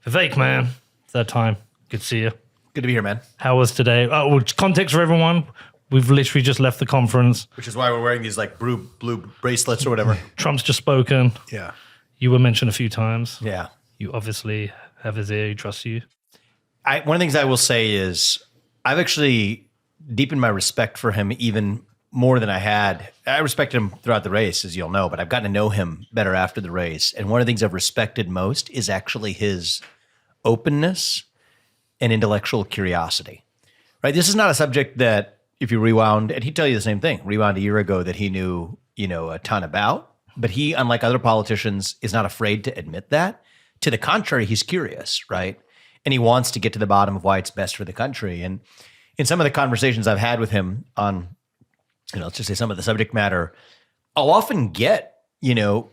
Vivek, man, it's that time. Good to see you. Good to be here, man. How was today? Oh, well, context for everyone. We've literally just left the conference. Which is why we're wearing these like blue bracelets or whatever. Trump's just spoken. Yeah. You were mentioned a few times. Yeah. You obviously have his ear. He trusts you. One of the things I will say is I've actually deepened my respect for him even more than I had. I respected him throughout the race, as you'll know, but I've gotten to know him better after the race. And one of the things I've respected most is actually his openness and intellectual curiosity, right? This is not a subject that if you rewound, and he'd tell you the same thing, rewound a year ago that he knew, a ton about, but he, unlike other politicians, is not afraid to admit that. To the contrary, he's curious, right? And he wants to get to the bottom of why it's best for the country. And in some of the conversations I've had with him on, let's just say some of the subject matter, I'll often get,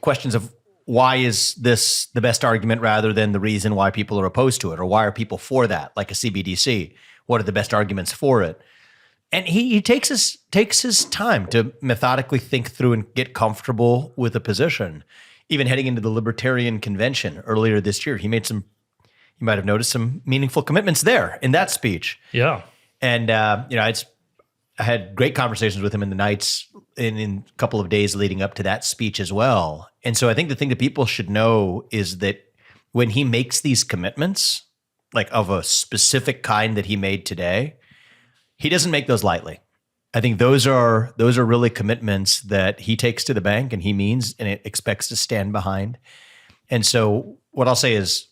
questions of why is this the best argument rather than the reason why people are opposed to it, or why are people for that, like a CBDC? What are the best arguments for it? And he takes his time to methodically think through and get comfortable with a position. Even heading into the Libertarian Convention earlier this year, he made you might have noticed some meaningful commitments there in that speech. Yeah. And, I had great conversations with him in the nights in a couple of days leading up to that speech as well. And so I think the thing that people should know is that when he makes these commitments, like of a specific kind that he made today, he doesn't make those lightly. I think those are really commitments that he takes to the bank and he means and it expects to stand behind. And so what I'll say is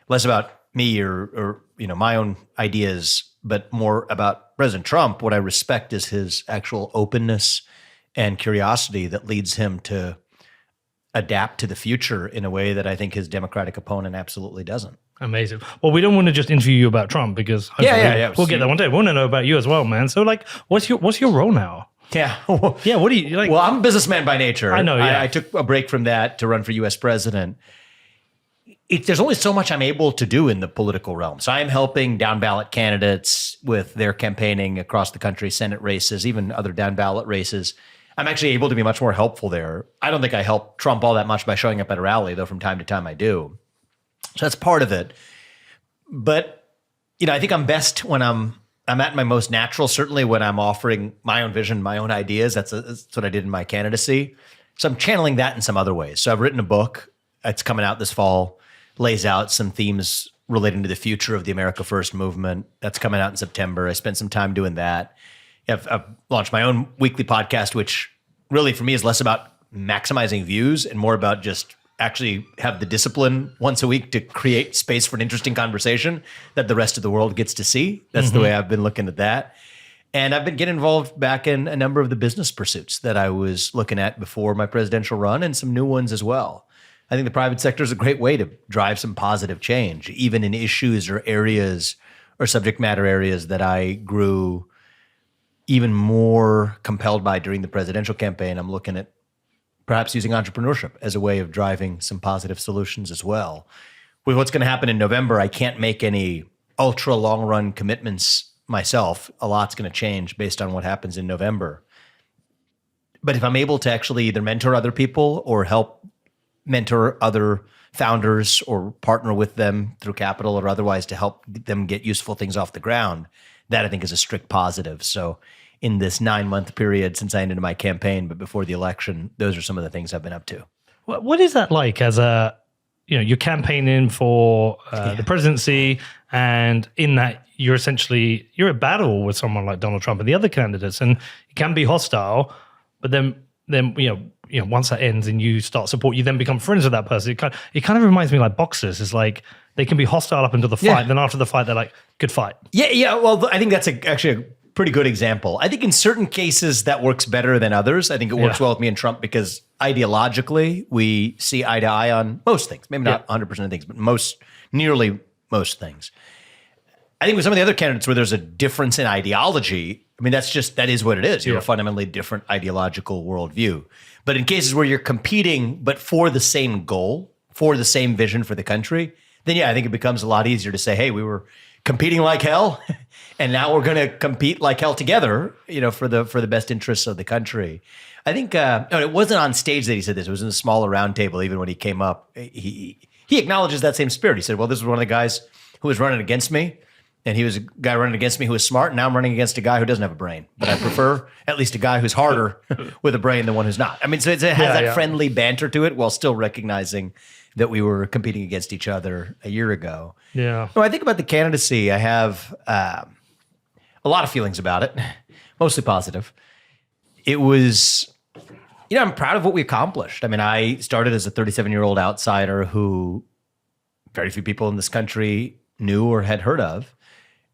less about me or my own ideas, but more about President Trump. What I respect is his actual openness and curiosity that leads him to adapt to the future in a way that I think his Democratic opponent absolutely doesn't. Amazing. Well, we don't want to just interview you about Trump because we'll get that one day. We want to know about you as well, man. So, what's your role now? Yeah. Yeah. What do you like? Well, I'm a businessman by nature. I know. Yeah. I took a break from that to run for U.S. president. There's only so much I'm able to do in the political realm. So I'm helping down ballot candidates with their campaigning across the country, Senate races, even other down ballot races. I'm actually able to be much more helpful there. I don't think I help Trump all that much by showing up at a rally, though from time to time I do. So that's part of it. But, I think I'm best when I'm at my most natural, certainly when I'm offering my own vision, my own ideas. That's what I did in my candidacy. So I'm channeling that in some other ways. So I've written a book. It's coming out this fall, lays out some themes relating to the future of the America First movement. That's coming out in September. I spent some time doing that. I've launched my own weekly podcast, which really for me is less about maximizing views and more about just actually have the discipline once a week to create space for an interesting conversation that the rest of the world gets to see. That's the way I've been looking at that. And I've been getting involved back in a number of the business pursuits that I was looking at before my presidential run and some new ones as well. I think the private sector is a great way to drive some positive change, even in issues or areas or subject matter areas that I grew even more compelled by during the presidential campaign. I'm looking at perhaps using entrepreneurship as a way of driving some positive solutions as well. With what's going to happen in November, I can't make any ultra long run commitments myself. A lot's going to change based on what happens in November. But if I'm able to actually either mentor other people or help mentor other founders or partner with them through capital or otherwise to help them get useful things off the ground, that I think is a strict positive. So in this 9-month period since I ended my campaign, but before the election, those are some of the things I've been up to. What is that like as you're campaigning for the presidency, and in that you're at battle with someone like Donald Trump and the other candidates, and it can be hostile, but then once that ends and you start support, you then become friends with that person. It kind of reminds me like boxers. It's like they can be hostile up until the fight, then after the fight, they're like, good fight. Yeah. Well, I think that's actually a pretty good example. I think in certain cases that works better than others. I think it works well with me and Trump because ideologically we see eye to eye on most things. Maybe not 100% of things, but nearly most things. I think with some of the other candidates where there's a difference in ideology, I mean, that is what it is. You have a fundamentally different ideological worldview. But in cases where you're competing, but for the same goal, for the same vision for the country, then I think it becomes a lot easier to say, hey, we were competing like hell, and now we're going to compete like hell together, for the best interests of the country. I think no, it wasn't on stage that he said this. It was in a smaller roundtable. Even when he came up, he acknowledges that same spirit. He said, "Well, this was one of the guys who was running against me, and he was a guy running against me who was smart. And now I'm running against a guy who doesn't have a brain. But I prefer at least a guy who's harder with a brain than one who's not." I mean, so it has that friendly banter to it, while still recognizing that we were competing against each other a year ago. Yeah. When I think about the candidacy, I have a lot of feelings about it, mostly positive. It was, I'm proud of what we accomplished. I mean, I started as a 37-year-old outsider who very few people in this country knew or had heard of,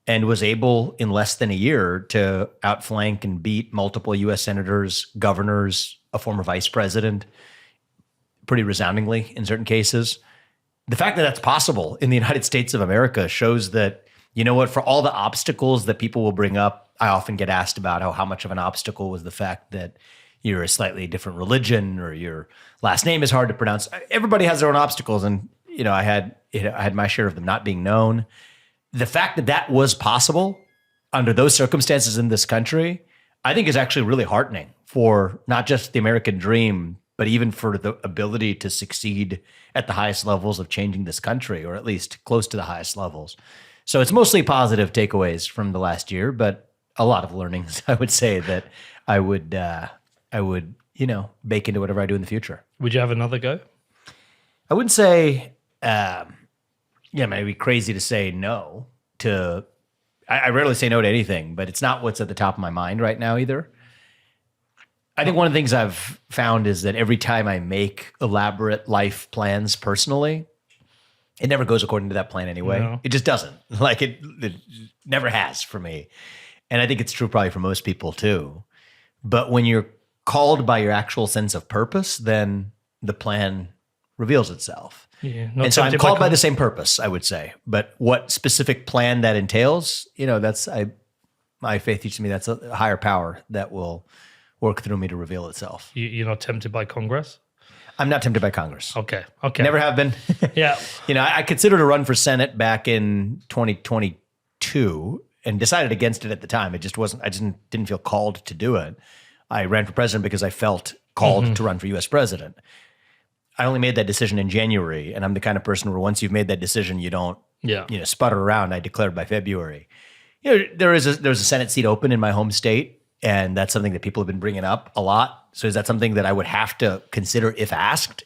and was able in less than a year to outflank and beat multiple U.S. senators, governors, a former vice president, pretty resoundingly in certain cases. The fact that that's possible in the United States of America shows that, for all the obstacles that people will bring up, I often get asked about how much of an obstacle was the fact that you're a slightly different religion or your last name is hard to pronounce. Everybody has their own obstacles, and I had my share of them not being known. The fact that that was possible under those circumstances in this country, I think is actually really heartening for not just the American dream, but even for the ability to succeed at the highest levels of changing this country, or at least close to the highest levels. So it's mostly positive takeaways from the last year, but a lot of learnings, I would say, that I would bake into whatever I do in the future. Would you have another go? I wouldn't say, it might be crazy to say no to, I rarely say no to anything, but it's not what's at the top of my mind right now either. I think one of the things I've found is that every time I make elaborate life plans personally, it never goes according to that plan anyway. No. It just doesn't. Like it never has for me. And I think it's true probably for most people too. But when you're called by your actual sense of purpose, then the plan reveals itself. Yeah, and so I'm called by the same purpose, I would say. But what specific plan that entails, that's my faith teaches me that's a higher power that will work through me to reveal itself. You're not tempted by Congress? I'm not tempted by Congress. Okay. Never have been. Yeah. I considered a run for Senate back in 2022 and decided against it at the time. It just wasn't, I didn't feel called to do it. I ran for president because I felt called to run for US president. I only made that decision in January, and I'm the kind of person where once you've made that decision, you don't sputter around. I declared by February. There's a Senate seat open in my home state, and that's something that people have been bringing up a lot. So is that something that I would have to consider if asked?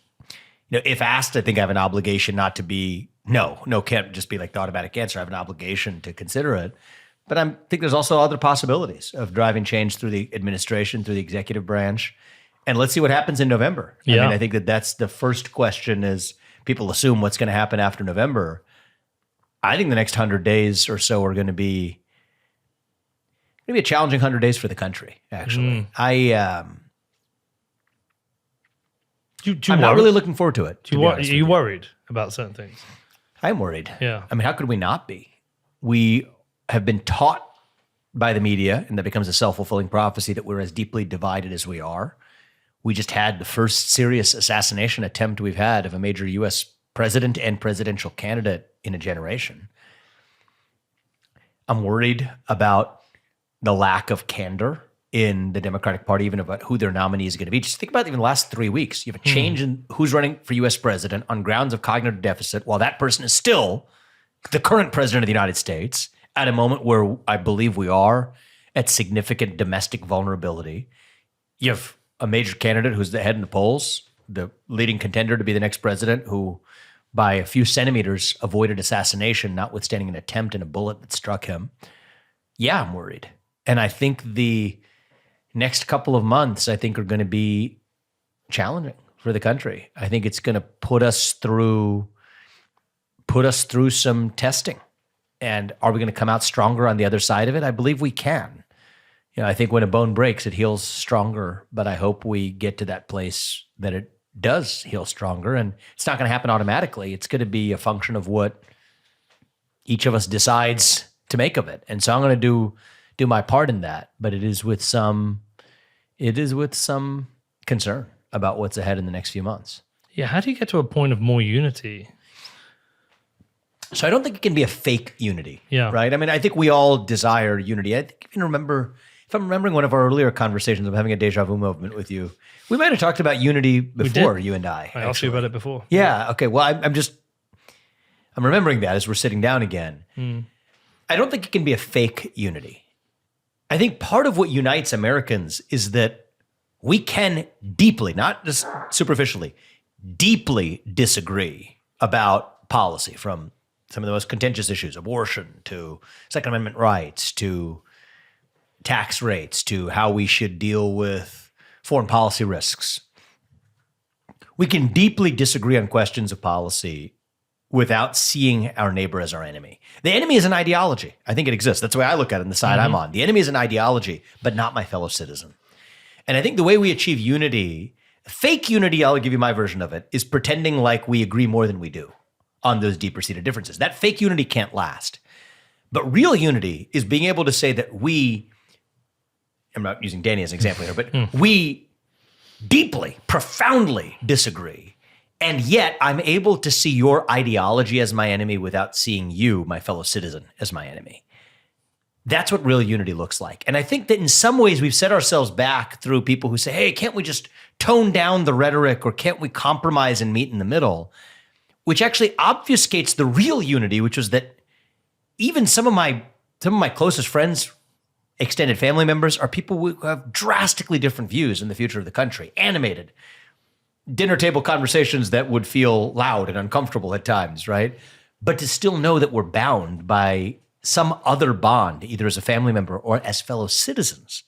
If asked, I think I have an obligation not to be, can't just be like the automatic answer. I have an obligation to consider it. But I think there's also other possibilities of driving change through the administration, through the executive branch. And let's see what happens in November. Yeah. I mean, I think that's the first question is people assume what's going to happen after November. I think the next 100 days or so are going to be a challenging 100 days for the country, actually. I'm not really looking forward to it. Are you worried about certain things? I'm worried. Yeah. I mean, how could we not be? We have been taught by the media, and that becomes a self-fulfilling prophecy, that we're as deeply divided as we are. We just had the first serious assassination attempt we've had of a major U.S. president and presidential candidate in a generation. I'm worried about the lack of candor in the Democratic Party, even about who their nominee is going to be. Just think about even the last 3 weeks. You have a change in who's running for U.S. president on grounds of cognitive deficit, while that person is still the current president of the United States at a moment where I believe we are at significant domestic vulnerability. You have a major candidate who's the head in the polls, the leading contender to be the next president, who by a few centimeters avoided assassination, notwithstanding an attempt and a bullet that struck him. Yeah, I'm worried. And I think the next couple of months, are going to be challenging for the country. I think it's going to put us through some testing. And are we going to come out stronger on the other side of it? I believe we can. I think when a bone breaks, it heals stronger, but I hope we get to that place that it does heal stronger. And it's not going to happen automatically. It's going to be a function of what each of us decides to make of it. And so I'm going to do my part in that, but it is with some concern about what's ahead in the next few months. Yeah. How do you get to a point of more unity? So I don't think it can be a fake unity, Yeah. right? I mean, I think we all desire unity. I think if I'm remembering one of our earlier conversations, I'm having a deja vu moment with you. We might have talked about unity before, you and I. I asked you about it before. Yeah. Okay. Well, I'm remembering that as we're sitting down again. I don't think it can be a fake unity. I think part of what unites Americans is that we can deeply, not just superficially, deeply disagree about policy, from some of the most contentious issues, abortion to Second Amendment rights to tax rates to how we should deal with foreign policy risks. We can deeply disagree on questions of policy without seeing our neighbor as our enemy. The enemy is an ideology. I think it exists. That's the way I look at it on the side I'm on. The enemy is an ideology, but not my fellow citizen. And I think the way we achieve unity, fake unity, I'll give you my version of it, is pretending like we agree more than we do on those deeper seated differences. That fake unity can't last. But real unity is being able to say that I'm not using Danny as an example here, but we deeply, profoundly disagree. And yet I'm able to see your ideology as my enemy without seeing you, my fellow citizen, as my enemy. That's what real unity looks like. And I think that in some ways we've set ourselves back through people who say, hey, can't we just tone down the rhetoric, or can't we compromise and meet in the middle? Which actually obfuscates the real unity, which was that even some of my closest friends, extended family members, are people who have drastically different views in the future of the country, animated, dinner table conversations that would feel loud and uncomfortable at times, right? But to still know that we're bound by some other bond, either as a family member or as fellow citizens.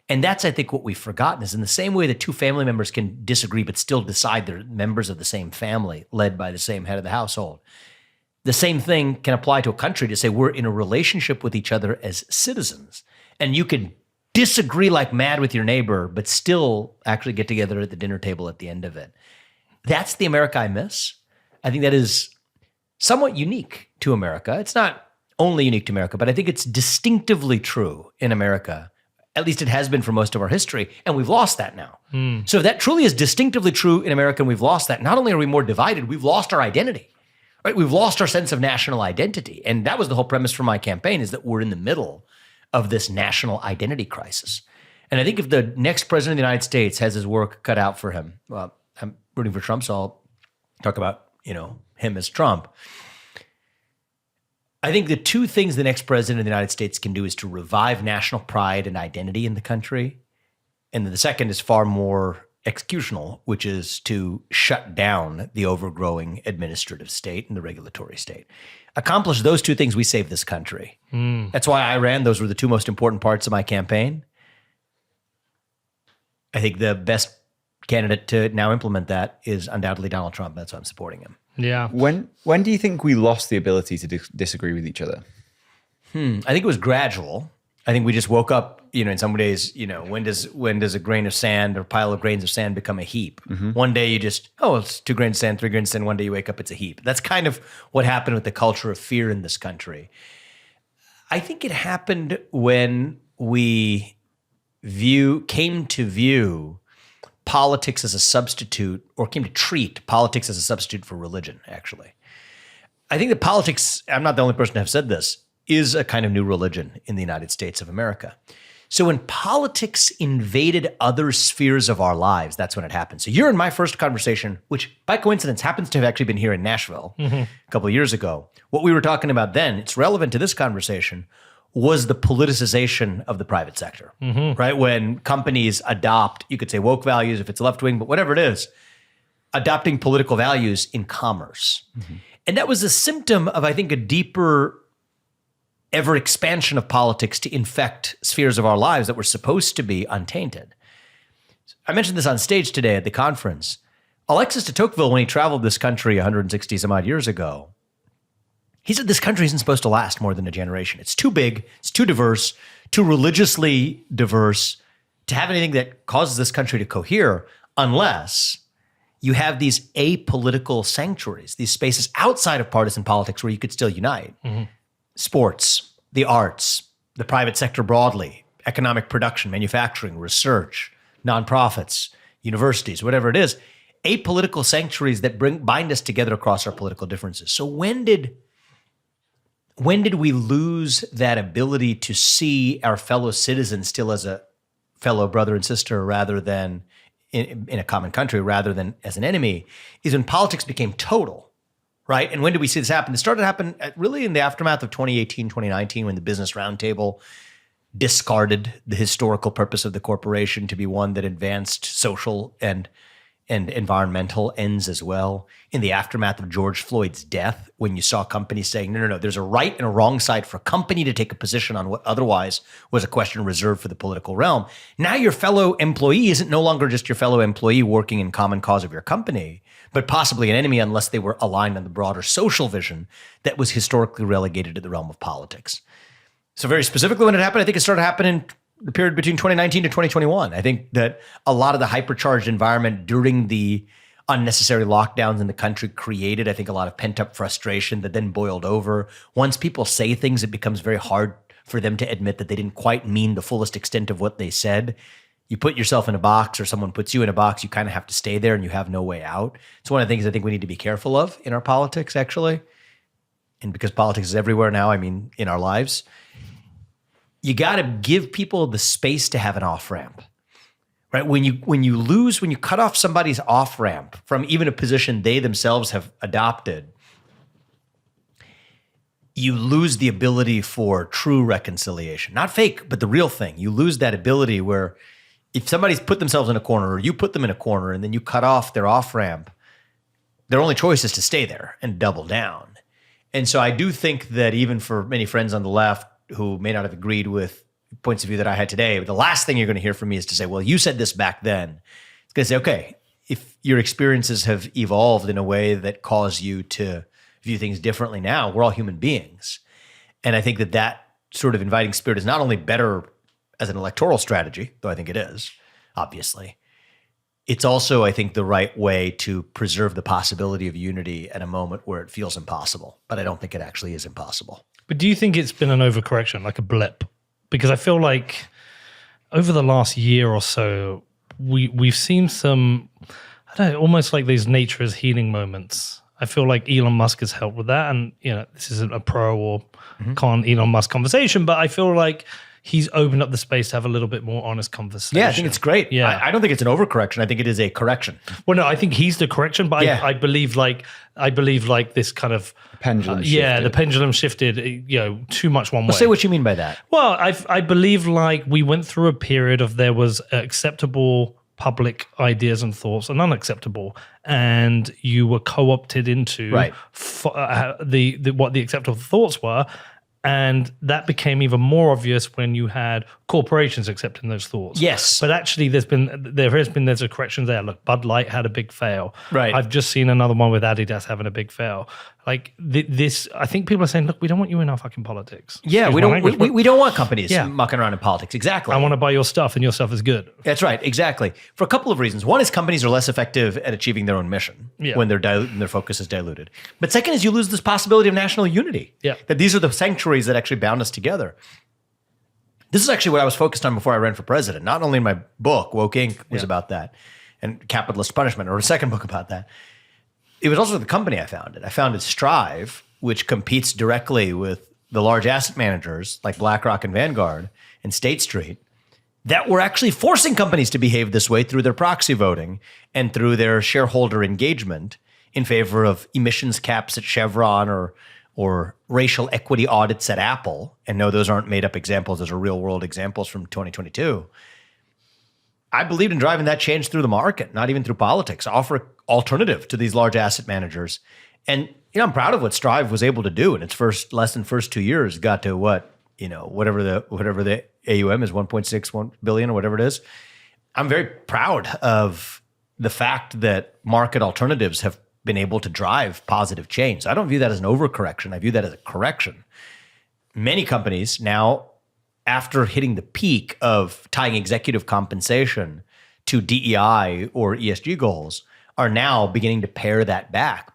And that's, I think, what we've forgotten, is in the same way that two family members can disagree but still decide they're members of the same family, led by the same head of the household. The same thing can apply to a country, to say we're in a relationship with each other as citizens. And you can disagree like mad with your neighbor, but still actually get together at the dinner table at the end of it. That's the America I miss. I think that is somewhat unique to America. It's not only unique to America, but I think it's distinctively true in America. At least it has been for most of our history, and we've lost that now. So if that truly is distinctively true in America and we've lost that, not only are we more divided, we've lost our identity. Right? We've lost our sense of national identity. And that was the whole premise for my campaign, is that we're in the middle of this national identity crisis. And I think if the next president of the United States has his work cut out for him, well, I'm rooting for Trump, so I'll talk about, him as Trump. I think the two things the next president of the United States can do is to revive national pride and identity in the country. And then the second is far more executional, which is to shut down the overgrowing administrative state and the regulatory state. Accomplish those two things, we save this country. That's why I ran. Those were the two most important parts of my campaign. I think the best candidate to now implement that is undoubtedly Donald Trump. That's why I'm supporting him. Yeah. When do you think we lost the ability to disagree with each other? I think it was gradual. I think we just woke up, in some days, when does a grain of sand or pile of grains of sand become a heap? One day you just, it's 2 grains of sand, 3 grains of sand. One day you wake up, it's a heap. That's kind of what happened with the culture of fear in this country. I think it happened when we came to view politics as a substitute, or came to treat politics as a substitute for religion, actually. I think that politics, I'm not the only person to have said this, is a kind of new religion in the United States of America. So when politics invaded other spheres of our lives, that's when it happened. So you're in my first conversation, which by coincidence happens to have actually been here in Nashville a couple of years ago. What we were talking about then, it's relevant to this conversation, was the politicization of the private sector, right? When companies adopt, you could say woke values if it's left wing, but whatever it is, adopting political values in commerce. And that was a symptom of, I think, a deeper ever expansion of politics to infect spheres of our lives that were supposed to be untainted. I mentioned this on stage today at the conference. Alexis de Tocqueville, when he traveled this country 160 some odd years ago, he said this country isn't supposed to last more than a generation. It's too big, it's too diverse, too religiously diverse to have anything that causes this country to cohere, unless you have these apolitical sanctuaries, these spaces outside of partisan politics where you could still unite. Sports, the arts, the private sector broadly, economic production, manufacturing, research, nonprofits, universities, whatever it is, apolitical sanctuaries that bind us together across our political differences. So when did when did we lose that ability to see our fellow citizens still as a fellow brother and sister rather than in a common country rather than as an enemy, is when politics became total, right? And when did we see this happen? It started to happen really in the aftermath of 2018, 2019, when the Business Roundtable discarded the historical purpose of the corporation to be one that advanced social and environmental ends as well. In the aftermath of George Floyd's death, when you saw companies saying, no, there's a right and a wrong side for a company to take a position on what otherwise was a question reserved for the political realm. Now your fellow employee isn't no longer just your fellow employee working in common cause of your company, but possibly an enemy unless they were aligned on the broader social vision that was historically relegated to the realm of politics. So very specifically when it happened, I think it started happening the period between 2019 to 2021. I think that a lot of the hypercharged environment during the unnecessary lockdowns in the country created, I think, a lot of pent-up frustration that then boiled over. Once people say things, it becomes very hard for them to admit that they didn't quite mean the fullest extent of what they said. You put yourself in a box or someone puts you in a box, you kind of have to stay there and you have no way out. It's one of the things I think we need to be careful of in our politics, actually. And because politics is everywhere now, I mean, in our lives, you got to give people the space to have an off-ramp, right? When you cut off somebody's off-ramp from even a position they themselves have adopted, you lose the ability for true reconciliation. Not fake, but the real thing. You lose that ability where if somebody's put themselves in a corner or you put them in a corner and then you cut off their off-ramp, their only choice is to stay there and double down. And so I do think that even for many friends on the left who may not have agreed with points of view that I had today, the last thing you're going to hear from me is to say, well, you said this back then. It's going to say, okay, if your experiences have evolved in a way that cause you to view things differently now, we're all human beings. And I think that sort of inviting spirit is not only better as an electoral strategy, though I think it is, obviously, it's also, I think, the right way to preserve the possibility of unity at a moment where it feels impossible. But I don't think it actually is impossible. But do you think it's been an overcorrection, like a blip? Because I feel like over the last year or so, we've seen some, I don't know, almost like these nature is healing moments. I feel like Elon Musk has helped with that. And, this isn't a pro or con Elon Musk conversation, but I feel like he's opened up the space to have a little bit more honest conversation. Yeah, I think it's great. Yeah. I don't think it's an overcorrection. I think it is a correction. Well, no, I think he's the correction, but Yeah. I believe like this kind of Pendulum yeah, shifted. the pendulum shifted, too much one way. Say what you mean by that. Well, I believe like we went through a period of there was acceptable public ideas and thoughts and unacceptable, and you were co-opted into Right. The what the acceptable thoughts were. And that became even more obvious when you had corporations accepting those thoughts. Yes. But actually there's a correction there. Look, Bud Light had a big fail. Right. I've just seen another one with Adidas having a big fail. Like this, I think people are saying, look, we don't want you in our fucking politics. Yeah, Excuse we my don't language, but we don't want companies Yeah. mucking around in politics. Exactly. I want to buy your stuff and your stuff is good. That's right, exactly. For a couple of reasons. One is companies are less effective at achieving their own mission when their focus is diluted. But second is you lose this possibility of national unity. Yeah. That these are the sanctuaries that actually bound us together. This is actually what I was focused on before I ran for president. Not only in my book, Woke Inc. was about that, and Capitalist Punishment, or a second book about that. It was also the company I founded. I founded Strive, which competes directly with the large asset managers like BlackRock and Vanguard and State Street that were actually forcing companies to behave this way through their proxy voting and through their shareholder engagement in favor of emissions caps at Chevron or racial equity audits at Apple. And no, those aren't made up examples. Those are real world examples from 2022. I believed in driving that change through the market, not even through politics. Offer alternative to these large asset managers. And I'm proud of what Strive was able to do in its first 2 years. Got to whatever the AUM is, 1.61 billion or whatever it is. I'm very proud of the fact that market alternatives have been able to drive positive change. So I don't view that as an overcorrection. I view that as a correction. Many companies now, after hitting the peak of tying executive compensation to DEI or ESG goals, are now beginning to pare that back.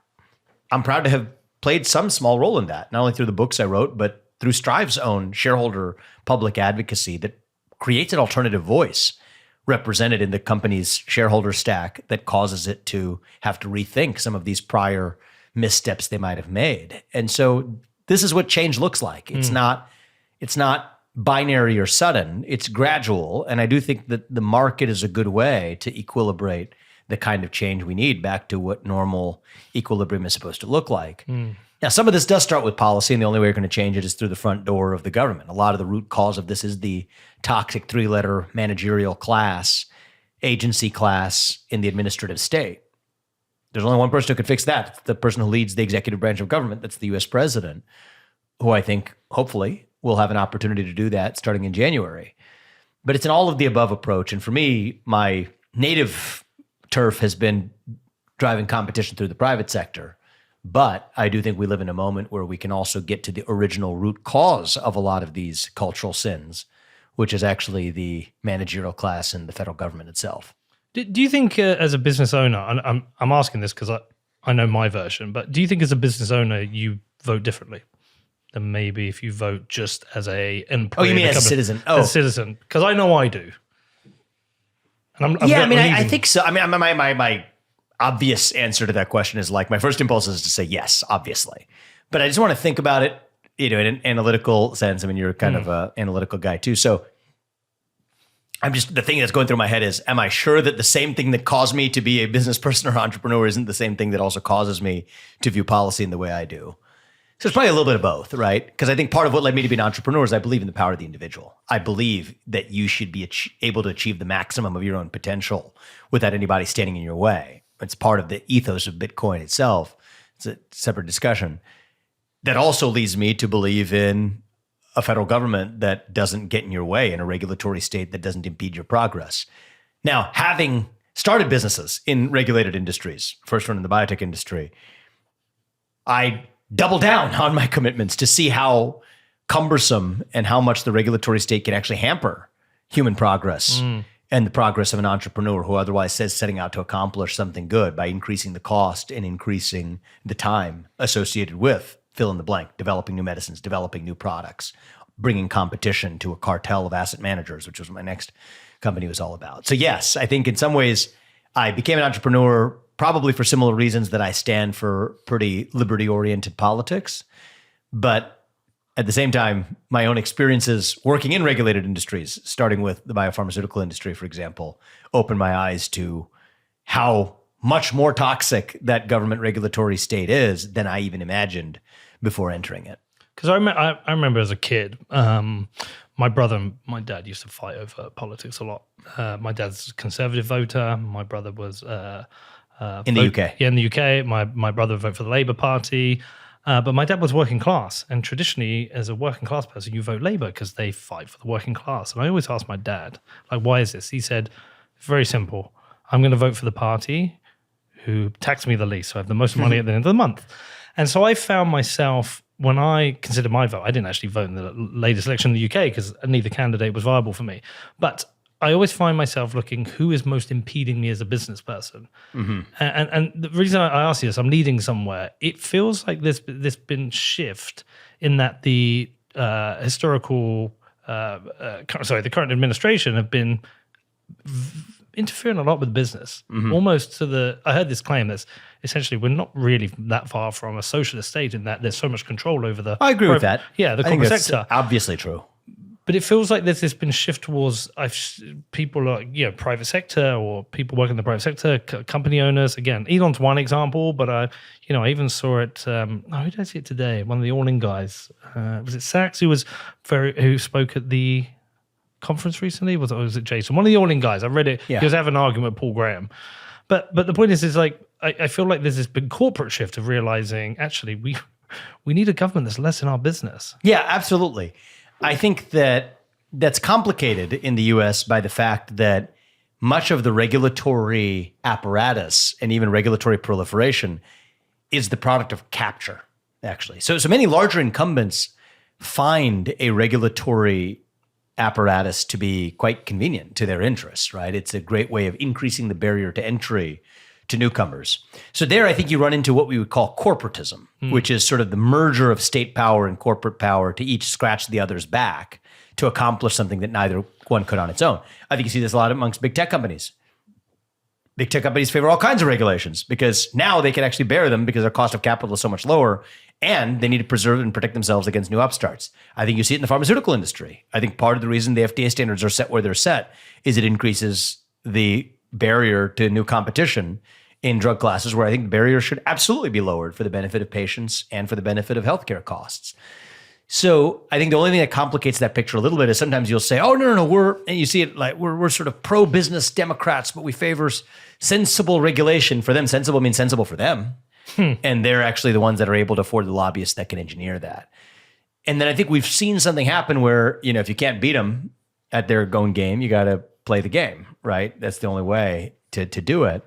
I'm proud to have played some small role in that, not only through the books I wrote, but through Strive's own shareholder public advocacy that creates an alternative voice represented in the company's shareholder stack that causes it to have to rethink some of these prior missteps they might have made. And so this is what change looks like. It's not binary or sudden. It's gradual. And I do think that the market is a good way to equilibrate the kind of change we need back to what normal equilibrium is supposed to look like. Now, some of this does start with policy, and the only way you're going to change it is through the front door of the government. A lot of the root cause of this is the toxic 3-letter managerial class, agency class in the administrative state. There's only one person who could fix that. It's the person who leads the executive branch of government. That's the U.S. president, who I think, hopefully, will have an opportunity to do that starting in January. But it's an all-of-the-above approach. And for me, my native turf has been driving competition through the private sector. But I do think we live in a moment where we can also get to the original root cause of a lot of these cultural sins, which is actually the managerial class and the federal government itself. Do you think as a business owner, and I'm asking this because I know my version, but do you think as a business owner you vote differently than maybe if you vote just as a employee? Oh, you mean as a citizen? As a citizen, because I know I do. And I think so. I mean, my obvious answer to that question is like, my first impulse is to say yes, obviously. But I just want to think about it, in an analytical sense. I mean, you're kind of an analytical guy too. So the thing that's going through my head is, am I sure that the same thing that caused me to be a business person or entrepreneur isn't the same thing that also causes me to view policy in the way I do? So it's probably a little bit of both, right? Because I think part of what led me to be an entrepreneur is I believe in the power of the individual. I believe that you should be able to achieve the maximum of your own potential without anybody standing in your way. It's part of the ethos of Bitcoin itself. It's a separate discussion. That also leads me to believe in a federal government that doesn't get in your way, in a regulatory state that doesn't impede your progress. Now, having started businesses in regulated industries, first one in the biotech industry, I double down on my commitments to see how cumbersome and how much the regulatory state can actually hamper human progress and the progress of an entrepreneur who otherwise says setting out to accomplish something good by increasing the cost and increasing the time associated with fill in the blank, developing new medicines, developing new products, bringing competition to a cartel of asset managers, which was what my next company was all about. So yes, I think in some ways I became an entrepreneur probably for similar reasons that I stand for pretty liberty-oriented politics. But at the same time, my own experiences working in regulated industries, starting with the biopharmaceutical industry, for example, opened my eyes to how much more toxic that government regulatory state is than I even imagined before entering it. Because I remember as a kid, my brother and my dad used to fight over politics a lot. My dad's a conservative voter. My brother was... in the UK. Yeah, in the UK. My brother voted for the Labour Party. But my dad was working class. And traditionally, as a working class person, you vote Labour because they fight for the working class. And I always asked my dad, like, why is this? He said, very simple. I'm going to vote for the party who tax me the least, so I have the most money at the end of the month. And so I found myself, when I considered my vote, I didn't actually vote in the latest election in the UK because neither candidate was viable for me. But I always find myself looking, who is most impeding me as a business person? And the reason I ask you this, I'm leading somewhere. It feels like there's been shift in that the the current administration have been interfering a lot with business, almost to the, I heard this claim that's essentially we're not really that far from a socialist state in that there's so much control over the... I agree with that. Yeah, the corporate sector. Obviously true. But it feels like there's been a shift towards people like, private sector or people working in the private sector, company owners. Again, Elon's one example, but I even saw it. Who did I see it today? One of the All-In guys. Was it Sachs who spoke at the conference recently? Was it Jason? One of the All-In guys. I read it. Yeah. He was having an argument with Paul Graham. But the point is like I feel like there's this big corporate shift of realizing actually we need a government that's less in our business. Yeah, absolutely. I think that's complicated in the U.S. by the fact that much of the regulatory apparatus and even regulatory proliferation is the product of capture, actually. So many larger incumbents find a regulatory apparatus to be quite convenient to their interests, right? It's a great way of increasing the barrier to entry to newcomers. So there, I think you run into what we would call corporatism, which is sort of the merger of state power and corporate power to each scratch the other's back to accomplish something that neither one could on its own. I think you see this a lot amongst big tech companies. big tech companies favor all kinds of regulations because now they can actually bear them because their cost of capital is so much lower, and they need to preserve and protect themselves against new upstarts. I think you see it in the pharmaceutical industry. I think part of the reason the FDA standards are set where they're set is it increases the barrier to new competition in drug classes where I think the barrier should absolutely be lowered for the benefit of patients and for the benefit of healthcare costs. So I think the only thing that complicates that picture a little bit is sometimes you'll say, oh, no, and you see it like we're sort of pro-business Democrats, but we favor sensible regulation. For them, sensible means sensible for them. And they're actually the ones that are able to afford the lobbyists that can engineer that. And then I think we've seen something happen where, if you can't beat them at their own game, you got to play the game, right? That's the only way to do it.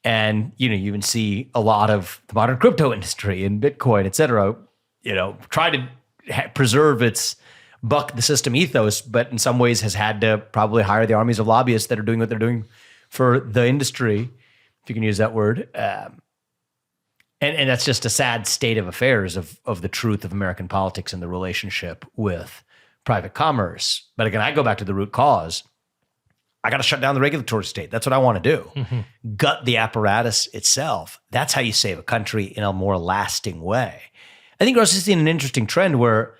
And, you even see a lot of the modern crypto industry and Bitcoin, et cetera, try to preserve its buck the system ethos, but in some ways has had to probably hire the armies of lobbyists that are doing what they're doing for the industry, if you can use that word. And that's just a sad state of affairs of the truth of American politics and the relationship with private commerce. But again, I go back to the root cause. I got to shut down the regulatory state. That's what I want to do. Gut the apparatus itself. That's how you save a country in a more lasting way. I think we're also seeing an interesting trend where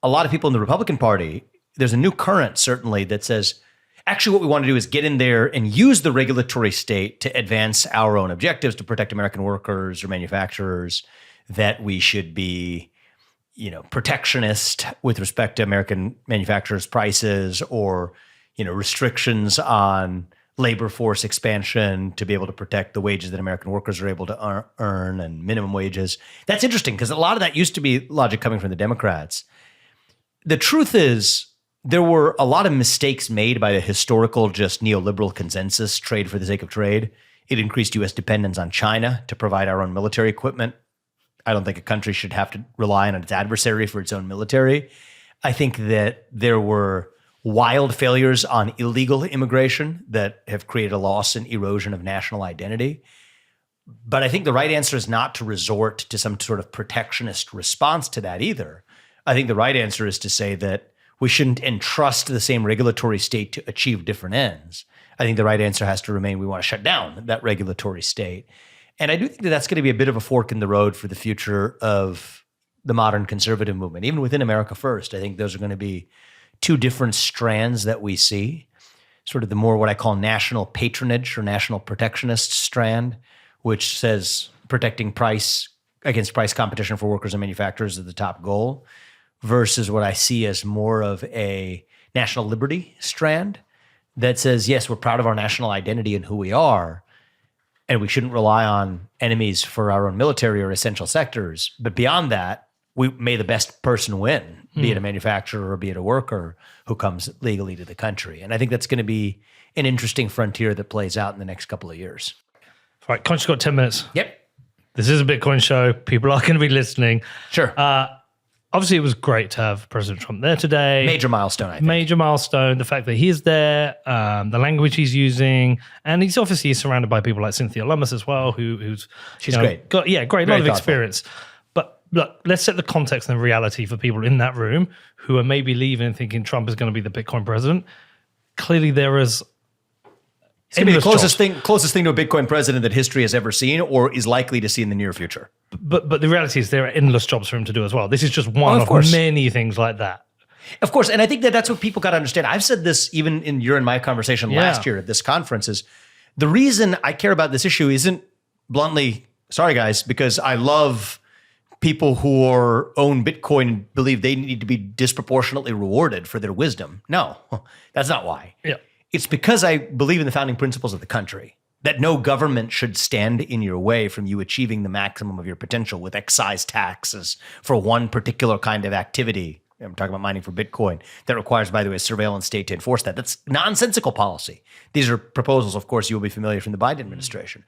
a lot of people in the Republican Party, there's a new current certainly that says, actually what we want to do is get in there and use the regulatory state to advance our own objectives, to protect American workers or manufacturers, that we should be, protectionist with respect to American manufacturers' prices or, restrictions on labor force expansion to be able to protect the wages that American workers are able to earn and minimum wages. That's interesting because a lot of that used to be logic coming from the Democrats. The truth is there were a lot of mistakes made by the historical just neoliberal consensus, trade for the sake of trade. It increased U.S. dependence on China to provide our own military equipment. I don't think a country should have to rely on its adversary for its own military. I think that there were wild failures on illegal immigration that have created a loss and erosion of national identity. But I think the right answer is not to resort to some sort of protectionist response to that either. I think the right answer is to say that we shouldn't entrust the same regulatory state to achieve different ends. I think the right answer has to remain we want to shut down that regulatory state. And I do think that that's going to be a bit of a fork in the road for the future of the modern conservative movement. Even within America First, I think those are going to be two different strands that we see, sort of the more what I call national patronage or national protectionist strand, which says protecting price against price competition for workers and manufacturers is the top goal, versus what I see as more of a national liberty strand that says, yes, we're proud of our national identity and who we are, and we shouldn't rely on enemies for our own military or essential sectors. But beyond that, may the best person win, be it a manufacturer or be it a worker who comes legally to the country. And I think that's going to be an interesting frontier that plays out in the next couple of years. All right, Conch's got 10 minutes. Yep. This is a Bitcoin show. People are going to be listening. Sure. Obviously, it was great to have President Trump there today. Major milestone, I think. Major milestone. The fact that he is there, the language he's using, and he's obviously surrounded by people like Cynthia Lummis as well, who's she's great. Got great, Very lot of thoughtful. experience. But look, let's set the context and the reality for people in that room who are maybe leaving and thinking Trump is going to be the Bitcoin president. Clearly, there is. It's going to be the closest thing to a Bitcoin president that history has ever seen or is likely to see in the near future. But the reality is there are endless jobs for him to do as well. This is just one of many things like that. Of course. And I think that that's what people got to understand. I've said this even in your and my conversation last year at this conference is the reason I care about this issue isn't bluntly, sorry guys, because I love people who own Bitcoin and believe they need to be disproportionately rewarded for their wisdom. No, that's not why. Yeah. It's because I believe in the founding principles of the country, that no government should stand in your way from you achieving the maximum of your potential with excise taxes for one particular kind of activity. I'm talking about mining for Bitcoin. That requires, by the way, a surveillance state to enforce that. That's nonsensical policy. These are proposals, of course, you will be familiar from the Biden administration.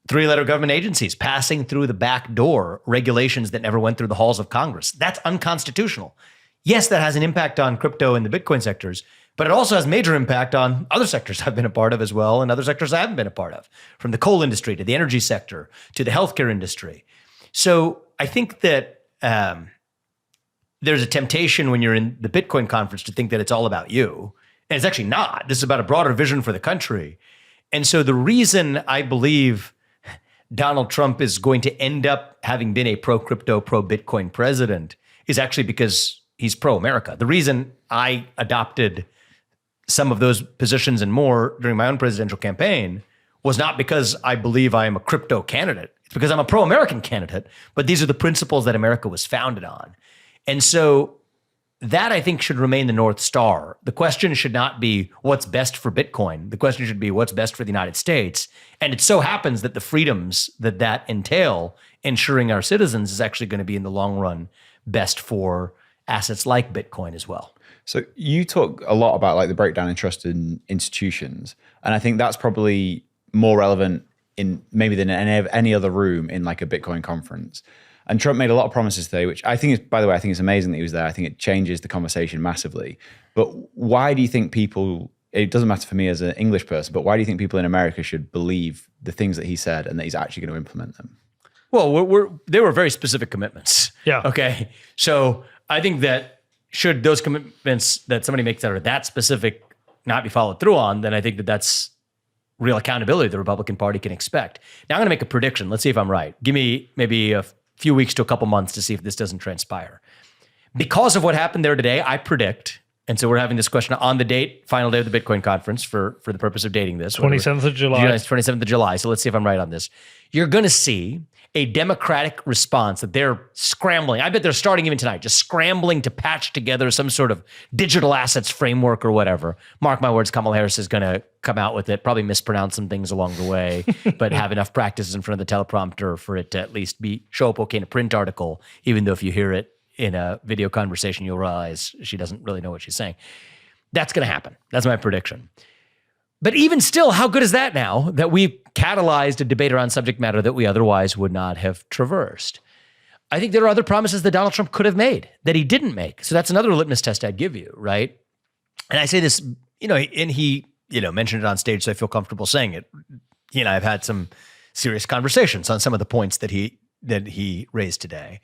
Three-letter government agencies passing through the back door regulations that never went through the halls of Congress. That's unconstitutional. Yes, that has an impact on crypto and the Bitcoin sectors, but it also has major impact on other sectors I've been a part of as well and other sectors I haven't been a part of, from the coal industry to the energy sector to the healthcare industry. So I think that there's a temptation when you're in the Bitcoin conference to think that it's all about you. And it's actually not. This is about a broader vision for the country. And so the reason I believe Donald Trump is going to end up having been a pro-crypto, pro-Bitcoin president is actually because he's pro-America. The reason I adopted some of those positions and more during my own presidential campaign was not because I believe I am a crypto candidate. It's because I'm a pro-American candidate, but these are the principles that America was founded on. And so that, I think, should remain the North Star. The question should not be what's best for Bitcoin. The question should be what's best for the United States. And it so happens that the freedoms that entail ensuring our citizens is actually going to be in the long run best for assets like Bitcoin as well. So you talk a lot about like the breakdown in trust in institutions. And I think that's probably more relevant in maybe than any other room in like a Bitcoin conference. And Trump made a lot of promises today, which I think is, by the way, I think it's amazing that he was there. I think it changes the conversation massively. But why do you think people, it doesn't matter for me as an English person, but why do you think people in America should believe the things that he said and that he's actually going to implement them? Well, they were very specific commitments. Yeah. Okay. So I think that should those commitments that somebody makes that are that specific not be followed through on, then I think that that's real accountability the Republican Party can expect. Now I'm going to make a prediction. Let's see if I'm right. Give me maybe a few weeks to a couple months to see if this doesn't transpire. Because of what happened there today, I predict, and so we're having this question on the date, final day of the Bitcoin conference for the purpose of dating this. 27th of July. 27th of July. So let's see if I'm right on this. You're going to see a Democratic response that they're scrambling. I bet they're starting even tonight, just scrambling to patch together some sort of digital assets framework or whatever. Mark my words, Kamala Harris is going to come out with it, probably mispronounce some things along the way, but have enough practice in front of the teleprompter for it to at least show up okay in a print article, even though if you hear it in a video conversation, you'll realize she doesn't really know what she's saying. That's going to happen. That's my prediction. But even still, how good is that now that we've catalyzed a debate around subject matter that we otherwise would not have traversed? I think there are other promises that Donald Trump could have made that he didn't make. So that's another litmus test I'd give you, right? And I say this, and he, mentioned it on stage, so I feel comfortable saying it. He and I have had some serious conversations on some of the points that he raised today.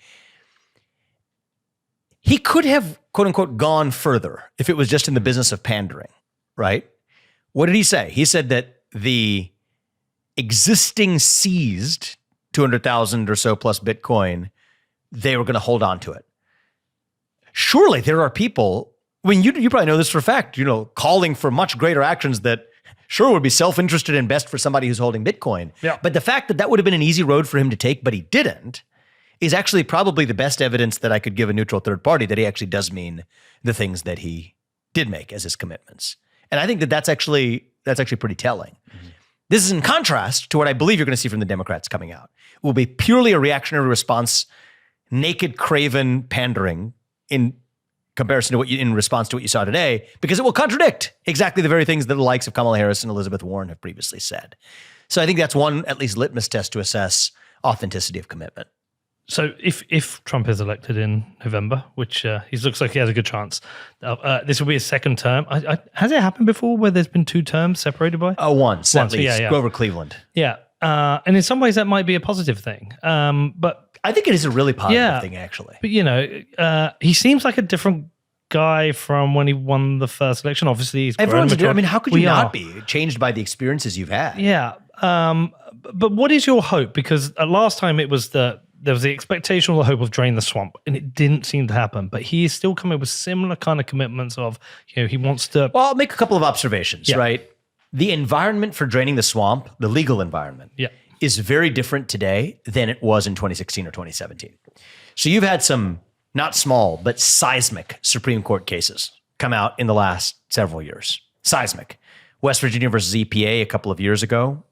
He could have, quote unquote, gone further if it was just in the business of pandering, right? What did he say? He said that the existing seized 200,000 or so plus Bitcoin, they were going to hold on to it. Surely there are people, you probably know this for a fact, calling for much greater actions that sure would be self-interested and best for somebody who's holding Bitcoin. Yeah. But the fact that would have been an easy road for him to take, but he didn't, is actually probably the best evidence that I could give a neutral third party that he actually does mean the things that he did make as his commitments. And I think that that's actually pretty telling. Mm-hmm. This is in contrast to what I believe you're going to see from the Democrats coming out. It will be purely a reactionary response, naked, craven pandering in comparison to in response to what you saw today, because it will contradict exactly the very things that the likes of Kamala Harris and Elizabeth Warren have previously said. So I think that's one, at least, litmus test to assess authenticity of commitment. So if Trump is elected in November, which he looks like he has a good chance, this will be his second term. Has it happened before where there's been two terms separated by? Once at least. Yeah. Grover Cleveland. Yeah. And in some ways that might be a positive thing. But I think it is a really positive thing, actually. But, he seems like a different guy from when he won the first election. Obviously, he's everyone's grown. I mean, how could you not be changed by the experiences you've had? Yeah. But what is your hope? Because last time it was there was the expectation or the hope of drain the swamp, and it didn't seem to happen. But he is still coming with similar kind of commitments of, he wants to... Well, I'll make a couple of observations, right? The environment for draining the swamp, the legal environment, is very different today than it was in 2016 or 2017. So you've had some not small, but seismic Supreme Court cases come out in the last several years. Seismic. West Virginia versus EPA a couple of years ago,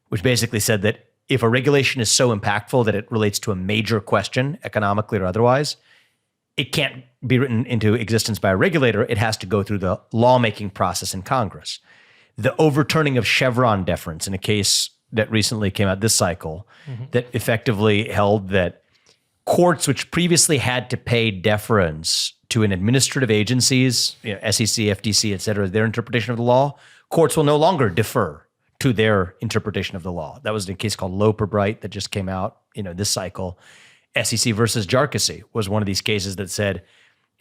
which basically said that if a regulation is so impactful that it relates to a major question, economically or otherwise, it can't be written into existence by a regulator. It has to go through the lawmaking process in Congress. The overturning of Chevron deference in a case that recently came out this cycle that effectively held that courts which previously had to pay deference to an administrative agencies, SEC, FTC, et cetera, their interpretation of the law, courts will no longer defer to their interpretation of the law. That was a case called Loper-Bright that just came out, this cycle. SEC versus Jarkissi was one of these cases that said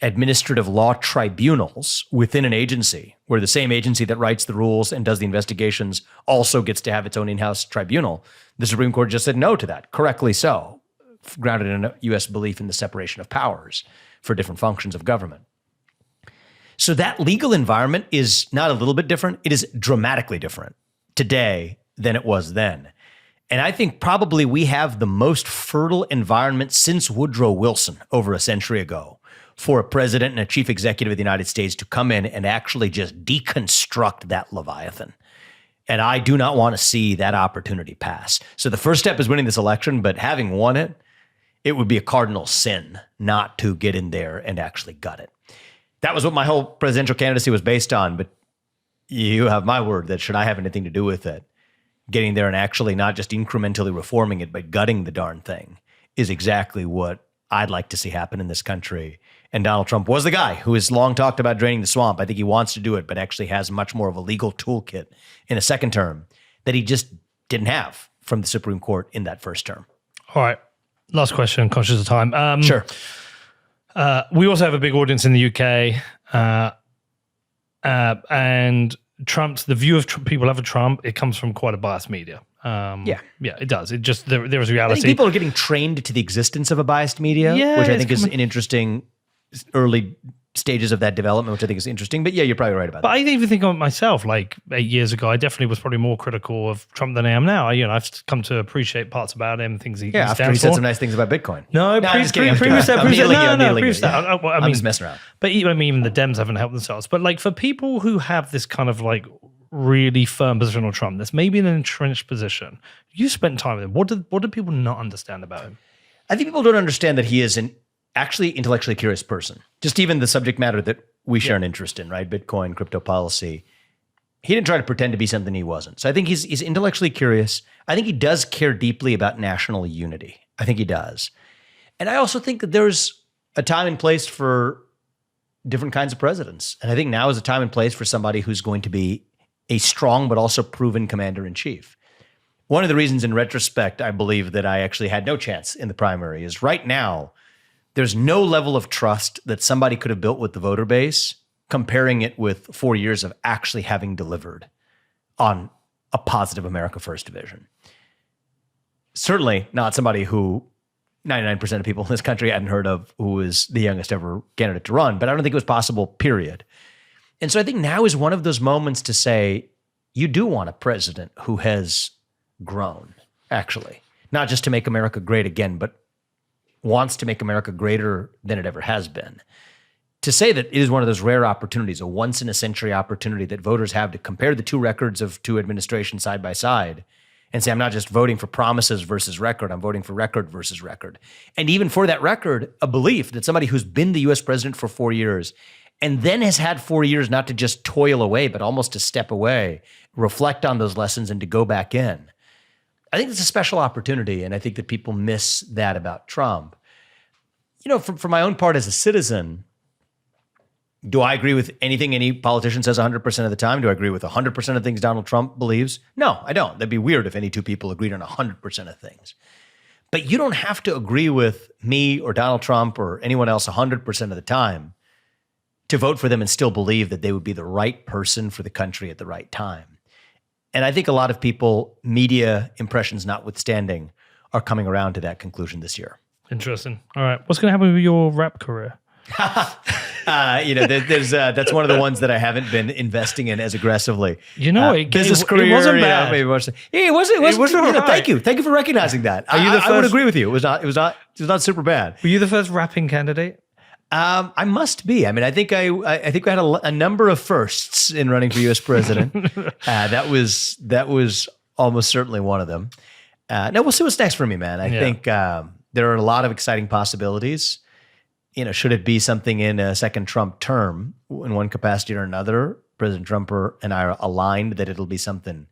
administrative law tribunals within an agency, where the same agency that writes the rules and does the investigations also gets to have its own in-house tribunal. The Supreme Court just said no to that, correctly so, grounded in a U.S. belief in the separation of powers for different functions of government. So that legal environment is not a little bit different. It is dramatically different today than it was then. And I think probably we have the most fertile environment since Woodrow Wilson over a century ago for a president and a chief executive of the United States to come in and actually just deconstruct that Leviathan. And I do not want to see that opportunity pass. So the first step is winning this election, but having won it, it would be a cardinal sin not to get in there and actually gut it. That was what my whole presidential candidacy was based on, but you have my word that should I have anything to do with it, getting there and actually not just incrementally reforming it, but gutting the darn thing is exactly what I'd like to see happen in this country. And Donald Trump was the guy who has long talked about draining the swamp. I think he wants to do it, but actually has much more of a legal toolkit in a second term that he just didn't have from the Supreme Court in that first term. All right. Last question, conscious of time. Sure. We also have a big audience in the UK. And Trump's, the view of people have of Trump, it comes from quite a biased media. Yeah, it does. It just, there is reality. I think people are getting trained to the existence of a biased media, which I think is an interesting early stages of that development, which I think is interesting. But yeah, you're probably right about that. But I even think of myself, like 8 years ago, I definitely was probably more critical of Trump than I am now. I've come to appreciate parts about him, things he stands after he said some nice things about Bitcoin. No, I'm just kidding. previous that. I'm just messing around. But even the Dems haven't helped themselves. But like for people who have this kind of like really firm position on Trump, that's maybe an entrenched position. You spent time with him. What do people not understand about him? I think people don't understand that he is an actually intellectually curious person. Just even the subject matter that we share an interest in, right? Bitcoin, crypto policy. He didn't try to pretend to be something he wasn't. So I think he's intellectually curious. I think he does care deeply about national unity. I think he does. And I also think that there's a time and place for different kinds of presidents. And I think now is a time and place for somebody who's going to be a strong but also proven commander-in-chief. One of the reasons in retrospect I believe that I actually had no chance in the primary is right now, there's no level of trust that somebody could have built with the voter base, comparing it with 4 years of actually having delivered on a positive America First vision. Certainly not somebody who 99% of people in this country hadn't heard of, who was the youngest ever candidate to run, but I don't think it was possible, period. And so I think now is one of those moments to say, you do want a president who has grown, actually, not just to make America great again, but wants to make America greater than it ever has been. To say that it is one of those rare opportunities, a once-in-a-century opportunity that voters have to compare the two records of two administrations side by side and say, I'm not just voting for promises versus record, I'm voting for record versus record. And even for that record, a belief that somebody who's been the U.S. president for 4 years and then has had 4 years not to just toil away, but almost to step away, reflect on those lessons and to go back in. I think it's a special opportunity, and I think that people miss that about Trump. For my own part as a citizen, do I agree with anything any politician says 100% of the time? Do I agree with 100% of things Donald Trump believes? No, I don't. That'd be weird if any two people agreed on 100% of things. But you don't have to agree with me or Donald Trump or anyone else 100% of the time to vote for them and still believe that they would be the right person for the country at the right time. And I think a lot of people, media impressions notwithstanding, are coming around to that conclusion this year. Interesting. All right. What's going to happen with your rap career? That's one of the ones that I haven't been investing in as aggressively. Business career. It wasn't bad. Maybe it wasn't. Thank you for recognizing that. I would agree with you. It was not super bad. Were you the first rapping candidate? I must be. I mean, I think we had a number of firsts in running for U.S. president. That was almost certainly one of them. Now we'll see what's next for me, man. I think there are a lot of exciting possibilities. Should it be something in a second Trump term in one capacity or another, President Trump and I are aligned that it'll be something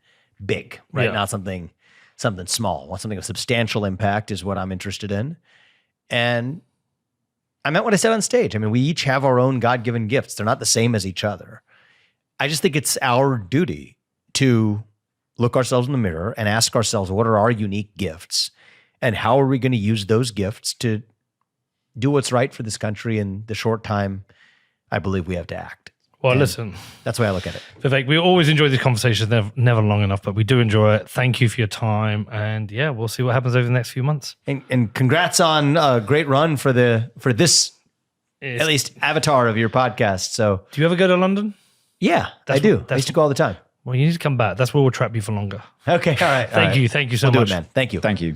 big, right? Yeah. Not something small. Something of substantial impact is what I'm interested in. And I meant what I said on stage. I mean, we each have our own God-given gifts. They're not the same as each other. I just think it's our duty to look ourselves in the mirror and ask ourselves, what are our unique gifts? And how are we going to use those gifts to do what's right for this country in the short time I believe we have to act. Well, And listen, that's the way I look at it. Vivek, we always enjoy these conversations. They're never long enough, but we do enjoy it. Thank you for your time. And yeah, we'll see what happens over the next few months. And congrats on a great run for this, at least avatar of your podcast. So Do you ever go to London? yeah, I do. I used to go all the time. Well, you need to come back. That's where we'll trap you for longer. Okay. All right. Thank you. Thank you so We'll much. do it, man. Thank you. Thank you.